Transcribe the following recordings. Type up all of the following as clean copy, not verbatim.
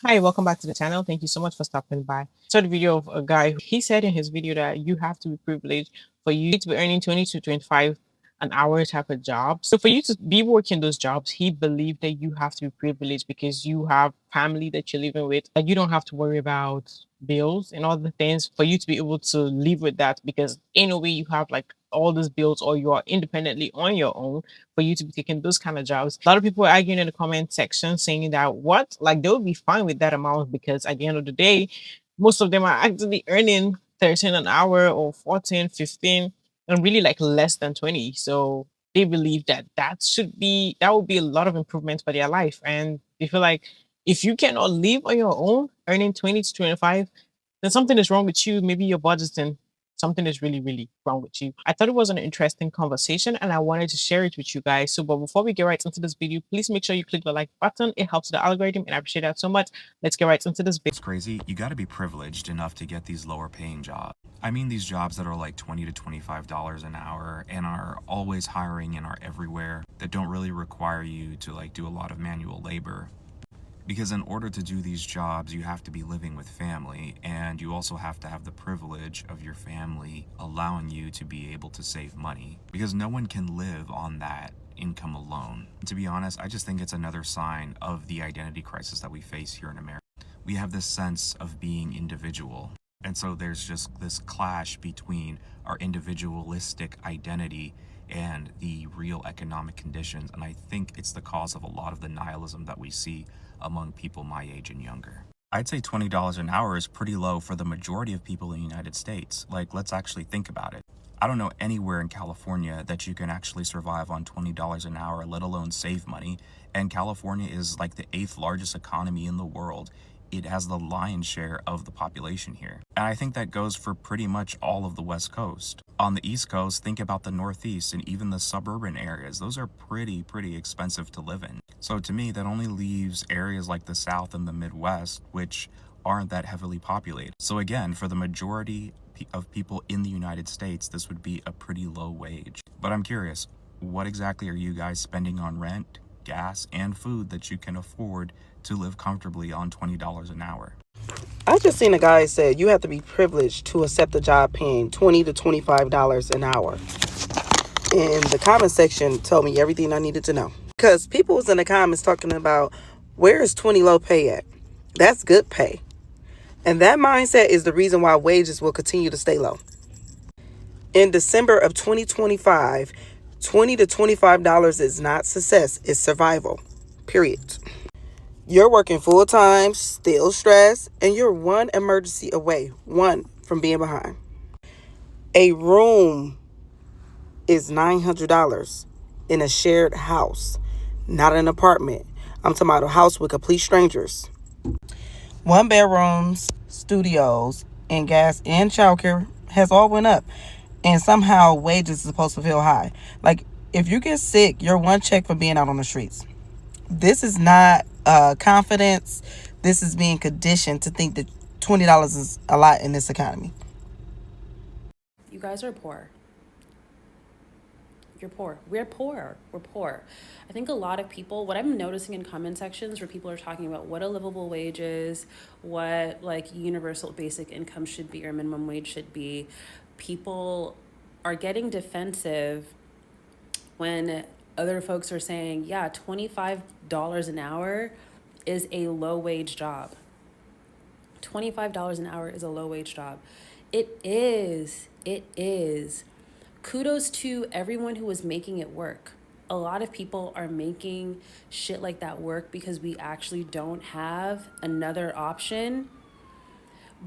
Hi, welcome back to the channel. Thank you so much for stopping by. Saw the video of a guy. He said in his video that you have to be privileged for you to be earning 20 to 25 an hour type of job. So for you to be working those jobs, he believed that you have to be privileged because you have family that you're living with, and you don't have to worry about bills and all the things for you to be able to live with that because in a way you have like all these bills or you are independently on your own for you to be taking those kind of jobs. A lot of people are arguing in the comment section saying that what, like they would be fine with that amount because at the end of the day, most of them are actually earning 13 an hour or 14, 15, and really like less than 20. So they believe that that would be a lot of improvement for their life. And they feel like if you cannot live on your own, earning 20 to 25, then something is wrong with you. Maybe your budgeting, something is really, really wrong with you. I thought it was an interesting conversation and I wanted to share it with you guys. So, but before we get right into this video, please make sure you click the like button. It helps the algorithm and I appreciate that so much. Let's get right into this video. It's crazy. You got to be privileged enough to get these lower paying jobs. I mean, these jobs that are like $20 to $25 an hour and are always hiring and are everywhere, that don't really require you to like do a lot of manual labor. Because in order to do these jobs, you have to be living with family, and you also have to have the privilege of your family allowing you to be able to save money, because no one can live on that income alone. To be honest, I just think it's another sign of the identity crisis that we face here in America. We have this sense of being individual, and so there's just this clash between our individualistic identity and the real economic conditions, and I think it's the cause of a lot of the nihilism that we see among people my age and younger. I'd say $20 an hour is pretty low for the majority of people in the United States. Like, let's actually think about it. I don't know anywhere in California that you can actually survive on $20 an hour, let alone save money. And California is like the 8th largest economy in the world. It has the lion's share of the population here. And I think that goes for pretty much all of the West Coast. On the East Coast, think about the Northeast and even the suburban areas. Those are pretty expensive to live in. So to me, that only leaves areas like the South and the Midwest, which aren't that heavily populated. So again, for the majority of people in the United States, this would be a pretty low wage. But I'm curious, what exactly are you guys spending on rent, gas, and food that you can afford to live comfortably on $20 an hour? I just seen a guy said you have to be privileged to accept a job paying $20 to $25 an hour. And the comment section told me everything I needed to know. Because people was in the comments talking about, where is 20 low pay at? That's good pay. And that mindset is the reason why wages will continue to stay low. In December of 2025, $20 to $25 is not success, it's survival. Period. You're working full time, still stressed, and you're one emergency away, one from being behind. A room is $900 in a shared house, not an apartment. I'm talking about a house with complete strangers. 1-bedrooms, studios, and gas and childcare has all went up. And somehow wages are supposed to feel high. Like, if you get sick, you're one check from being out on the streets. This is not confidence. This is being conditioned to think that $20 is a lot in this economy. You guys are poor. You're poor. We're poor. We're poor. I think a lot of people, what I'm noticing in comment sections where people are talking about what a livable wage is, what like universal basic income should be or minimum wage should be, people are getting defensive when other folks are saying, yeah, $25 an hour is a low wage job. $25 an hour is a low wage job. It is. It is. Kudos to everyone who was making it work. A lot of people are making shit like that work because we actually don't have another option.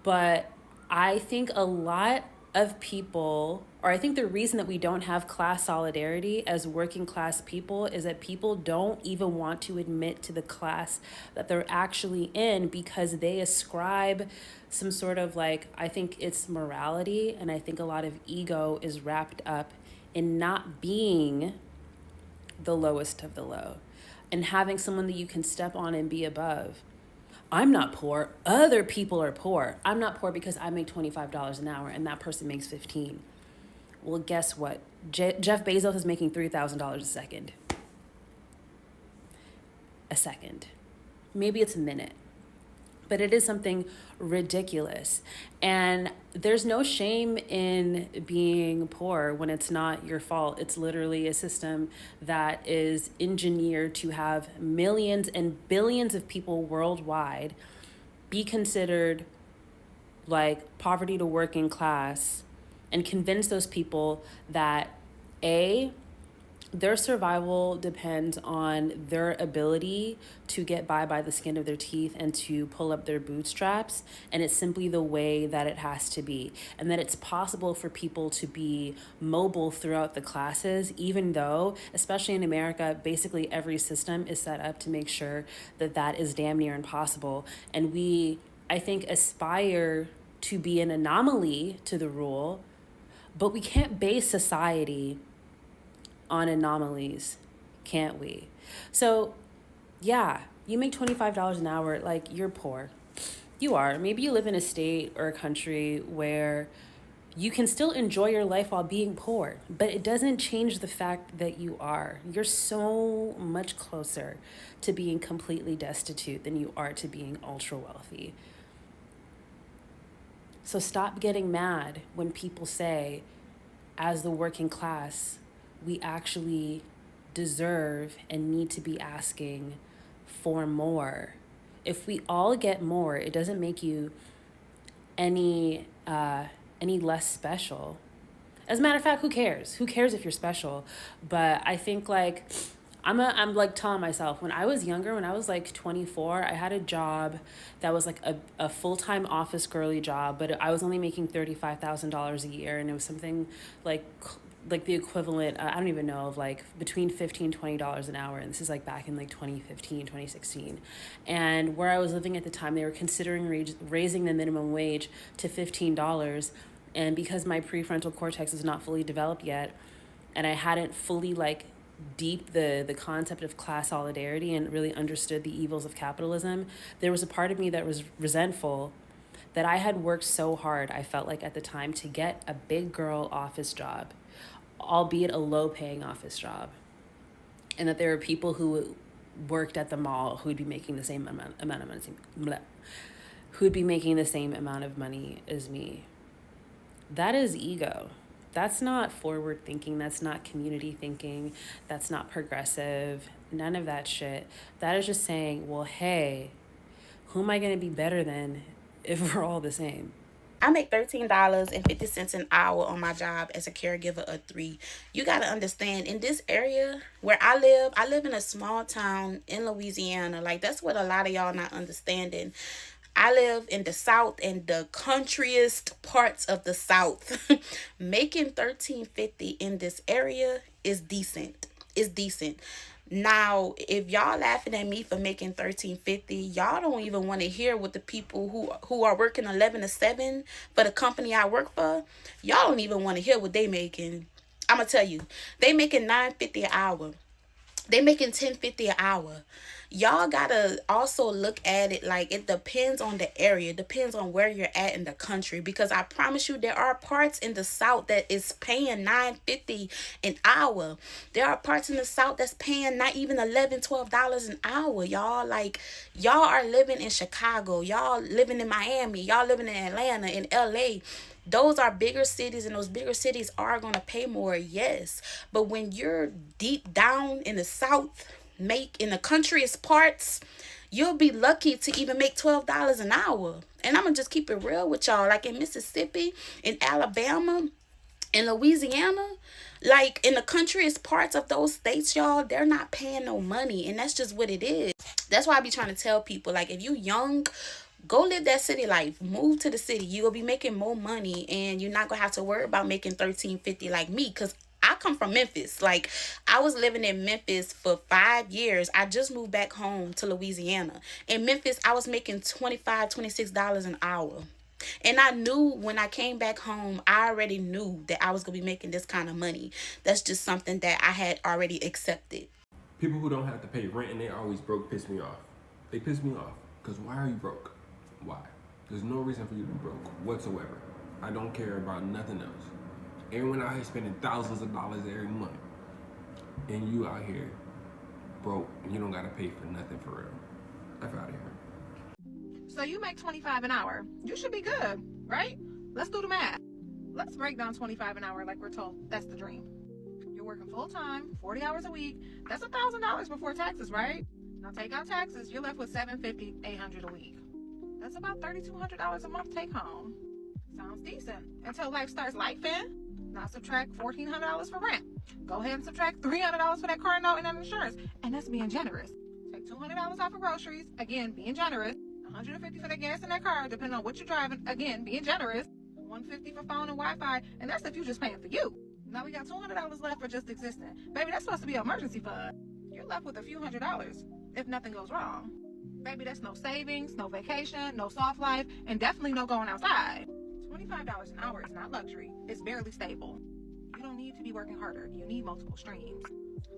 But I think a lot of people, or I think the reason that we don't have class solidarity as working class people is that people don't even want to admit to the class that they're actually in because they ascribe some sort of like, I think it's morality, and I think a lot of ego is wrapped up in not being the lowest of the low and having someone that you can step on and be above. I'm not poor. Other people are poor. I'm not poor because I make $25 an hour and that person makes 15. Well, guess what? Jeff Bezos is making $3,000 a second. A second. Maybe it's a minute. but it is something ridiculous. And there's no shame in being poor when it's not your fault. It's literally a system that is engineered to have millions and billions of people worldwide be considered like poverty to working class, and convince those people that A, their survival depends on their ability to get by the skin of their teeth and to pull up their bootstraps, and it's simply the way that it has to be, and that it's possible for people to be mobile throughout the classes, even though, especially in America, basically every system is set up to make sure that that is damn near impossible. And we, I think, aspire to be an anomaly to the rule, but we can't base society on anomalies, can't we? So, yeah, you make $25 an hour, like, you're poor. You are. Maybe you live in a state or a country where you can still enjoy your life while being poor, but it doesn't change the fact that you are. You're so much closer to being completely destitute than you are to being ultra wealthy. So stop getting mad when people say, as the working class, we actually deserve and need to be asking for more. If we all get more, it doesn't make you any less special. As a matter of fact, who cares? Who cares if you're special? But I think like I'm like telling myself, when I was younger, when I was like 24, I had a job that was like a full-time office girly job, but I was only making $35,000 a year, and it was something like the equivalent, I don't even know, of like between $15-$20 an hour. And this is like back in like 2015, 2016. And where I was living at the time, they were considering raising the minimum wage to $15. And because my prefrontal cortex is not fully developed yet, and I hadn't fully like deep the concept of class solidarity and really understood the evils of capitalism, there was a part of me that was resentful that I had worked so hard, I felt like at the time, to get a big girl office job, albeit a low paying office job. And that there were people who worked at the mall who would be making the same amount of money, who would be making the same amount of money as me. That is ego. That's not forward thinking. That's not community thinking. That's not progressive. None of that shit. That is just saying, well, hey, who am I going to be better than if we're all the same? I make $13.50 an hour on my job as a caregiver of 3. You got to understand, in this area where I live in a small town in Louisiana. Like, that's what a lot of y'all not understanding. I live in the South, in the countryest parts of the South. Making $13.50 in this area is decent. It's decent. Now, if y'all laughing at me for making $13.50, y'all don't even want to hear what the people who are working 11 to 7 for the company I work for, y'all don't even want to hear what they making. I'm gonna tell you, they making $9.50 an hour. They making $10.50 an hour. Y'all gotta also look at it like it depends on the area, depends on where you're at in the country. Because I promise you, there are parts in the South that is paying $9.50 an hour. There are parts in the South that's paying not even $11-$12 an hour. Y'all, like, y'all are living in Chicago, y'all living in Miami, y'all living in Atlanta, in LA. Those are bigger cities, and those bigger cities are going to pay more, yes. But when you're deep down in the South, make in the country's parts, you'll be lucky to even make $12 an hour. And I'm going to just keep it real with y'all. Like in Mississippi, in Alabama, in Louisiana, like in the country's parts of those states, y'all, they're not paying no money. And that's just what it is. That's why I be trying to tell people, like, if you young, go live that city life. Move to the city. You'll be making more money, and you're not gonna have to worry about making $13.50 like me. Cause I come from Memphis. Like, I was living in Memphis for 5 years. I just moved back home to Louisiana. In Memphis, I was making $26 an hour. And I knew when I came back home, I already knew that I was gonna be making this kind of money. That's just something that I had already accepted. People who don't have to pay rent and they're always broke piss me off. They piss me off. Because why are you broke? Why? There's no reason for you to be broke whatsoever. I don't care about nothing else. Everyone out here spending thousands of dollars every month. And you out here broke and you don't gotta pay for nothing for real. F out of here. So you make 25 an hour. You should be good, right? Let's do the math. Let's break down 25 an hour like we're told. That's the dream. You're working full time, 40 hours a week. That's $1,000 before taxes, right? Now take out taxes, you're left with $750, $800 a week. That's about $3,200 a month take home. Sounds decent until life starts life in. Now subtract $1,400 for rent. Go ahead and subtract $300 for that car note and that insurance, and that's being generous. Take $200 off for groceries, again being generous. $150 for the gas in that car, depending on what you're driving, again being generous. $150 for phone and Wi-Fi, and that's if you're just paying for you. Now we got $200 left for just existing. Baby, that's supposed to be an emergency fund. You're left with a few $100s if nothing goes wrong. Baby, that's no savings, no vacation, no soft life, and definitely no going outside. $25 an hour is not luxury. It's barely stable. You don't need to be working harder. You need multiple streams.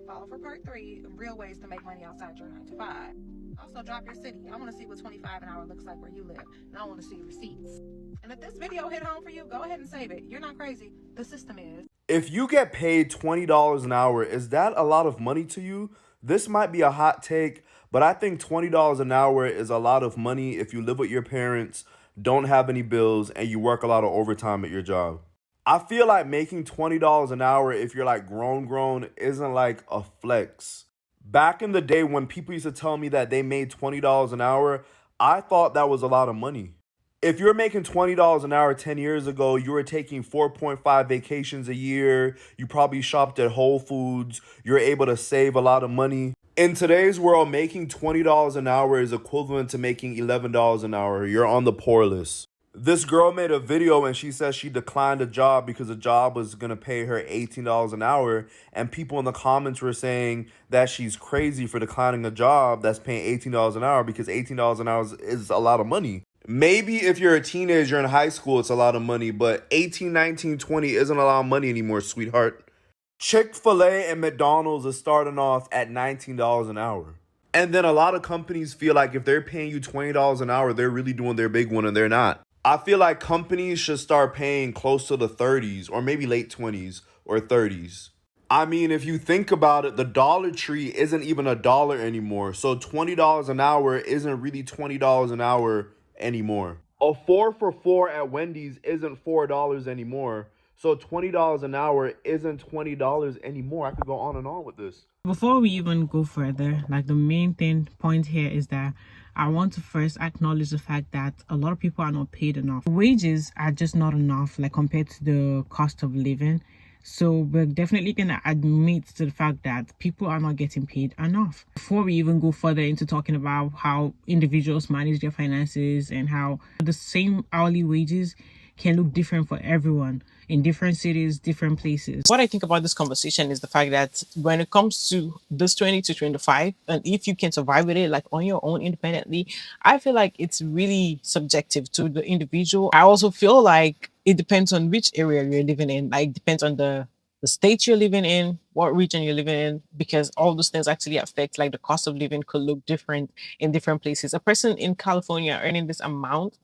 Follow for part 3, real ways to make money outside your 9 to 5. Also, drop your city. I want to see what 25 an hour looks like where you live, and I want to see receipts. And if this video hit home for you, go ahead and save it. You're not crazy. The system is. If you get paid $20 an hour, is that a lot of money to you? This might be a hot take, but I think $20 an hour is a lot of money if you live with your parents, don't have any bills, and you work a lot of overtime at your job. I feel like making $20 an hour if you're like grown isn't like a flex. Back in the day when people used to tell me that they made $20 an hour, I thought that was a lot of money. If you're making $20 an hour 10 years ago, you were taking 4.5 vacations a year, you probably shopped at Whole Foods, you're able to save a lot of money. In today's world, making $20 an hour is equivalent to making $11 an hour. You're on the poor list. This girl made a video and she says she declined a job because the job was going to pay her $18 an hour. And people in the comments were saying that she's crazy for declining a job that's paying $18 an hour because $18 an hour is a lot of money. Maybe if you're a teenager in high school, it's a lot of money, but 18, 19, 20 isn't a lot of money anymore, sweetheart. Chick-fil-A and McDonald's is starting off at $19 an hour. And then a lot of companies feel like if they're paying you $20 an hour, they're really doing their big one, and they're not. I feel like companies should start paying close to the 30s or maybe late 20s or 30s. I mean, if you think about it, the Dollar Tree isn't even a dollar anymore. So $20 an hour isn't really $20 an hour anymore. A 4 for $4 at Wendy's isn't $4 anymore. So $20 an hour isn't $20 anymore. I could go on and on with this. Before we even go further, like the main point here is that I want to first acknowledge the fact that a lot of people are not paid enough. Wages are just not enough, like compared to the cost of living. So we're definitely going to admit to the fact that people are not getting paid enough. Before we even go further into talking about how individuals manage their finances and how the same hourly wages can look different for everyone in different cities, different places. What I think about this conversation is the fact that when it comes to this 20 to 25, and if you can survive with it like on your own independently, I feel like it's really subjective to the individual. I also feel like it depends on which area you're living in. Like depends on the state you're living in, what region you're living in, because all those things actually affect, like the cost of living could look different in different places. A person in California earning this amount,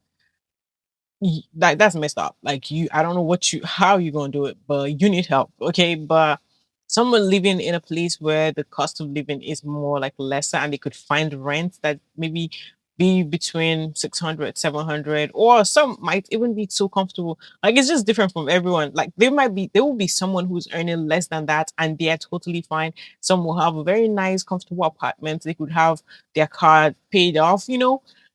that's messed up. Like I don't know how you gonna do it, but you need help, okay? But someone living in a place where the cost of living is more like lesser, and they could find rent that maybe be between 600, 700, or some might even be so comfortable. Like it's just different from everyone. Like there will be someone who's earning less than that and they're totally fine. Some will have a very nice, comfortable apartment. They could have their car paid off,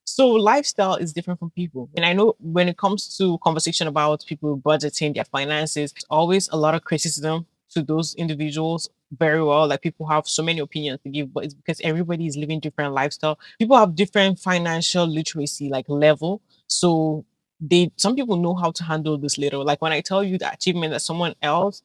so lifestyle is different from people. And I know when it comes to conversation about people budgeting their finances, always a lot of criticism to those individuals. Very well, like people have so many opinions to give, but it's because everybody is living different lifestyle. People have different financial literacy like level. So some people know how to handle this little. Like when I tell you the achievement that someone else,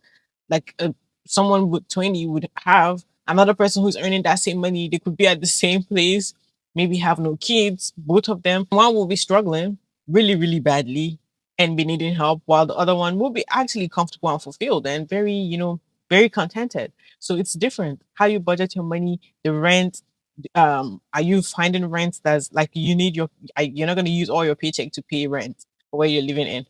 like someone with 20 would have, another person who's earning that same money, they could be at the same place, maybe have no kids, both of them. One will be struggling really, really badly and be needing help, while the other one will be actually comfortable and fulfilled and very, very contented. So it's different how you budget your money, the rent. Are you finding rent that's like you're not going to use all your paycheck to pay rent for where you're living in?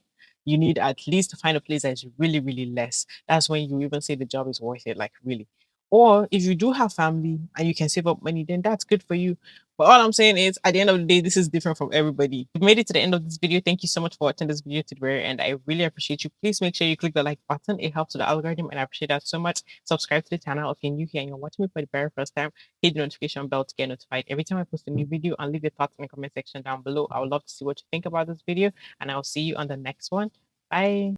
You need at least to find a place that's really, really less. That's when you even say the job is worth it, like really. Or if you do have family and you can save up money, then that's good for you. But all I'm saying is, at the end of the day, this is different from everybody. You've made it to the end of this video. Thank you so much for watching this video today, and I really appreciate you. Please make sure you click the like button. It helps with the algorithm, and I appreciate that so much. Subscribe to the channel if you're new here and you're watching me for the very first time. Hit the notification bell to get notified every time I post a new video, and leave your thoughts in the comment section down below. I would love to see what you think about this video, and I'll see you on the next one. Bye.